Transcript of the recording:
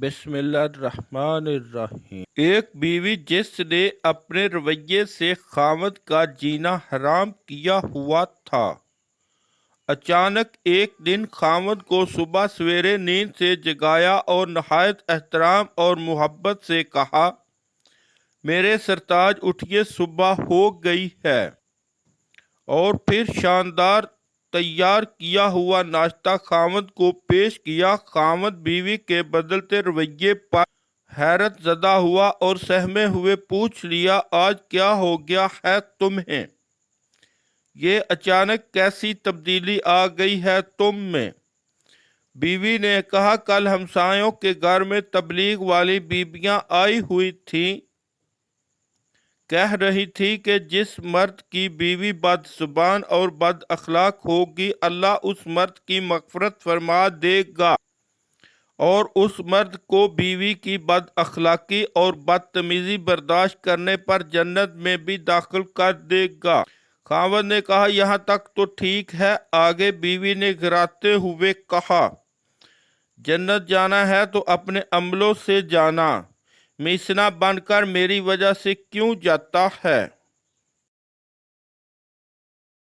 بسم اللہ الرحمن الرحیم۔ ایک بیوی جس نے اپنے رویے سے خاوند کا جینا حرام کیا ہوا تھا، اچانک ایک دن خاوند کو صبح سویرے نیند سے جگایا اور نہایت احترام اور محبت سے کہا، میرے سرتاج اٹھیے، صبح ہو گئی ہے، اور پھر شاندار تیار کیا ہوا ناشتہ خاوند کو پیش کیا۔ خاوند بیوی کے بدلتے رویے پر حیرت زدہ ہوا اور سہمے ہوئے پوچھ لیا، آج کیا ہو گیا ہے تمہیں؟ یہ اچانک کیسی تبدیلی آ گئی ہے تم میں؟ بیوی نے کہا، کل ہمسایوں کے گھر میں تبلیغ والی بیبیاں آئی ہوئی تھیں، کہہ رہی تھی کہ جس مرد کی بیوی بد زبان اور بد اخلاق ہوگی، اللہ اس مرد کی مغفرت فرما دے گا، اور اس مرد کو بیوی کی بد اخلاقی اور بدتمیزی برداشت کرنے پر جنت میں بھی داخل کر دے گا۔ خاوند نے کہا، یہاں تک تو ٹھیک ہے۔ آگے بیوی نے گراتے ہوئے کہا، جنت جانا ہے تو اپنے عملوں سے جانا، میسنا بن کر میری وجہ سے کیوں جاتا ہے؟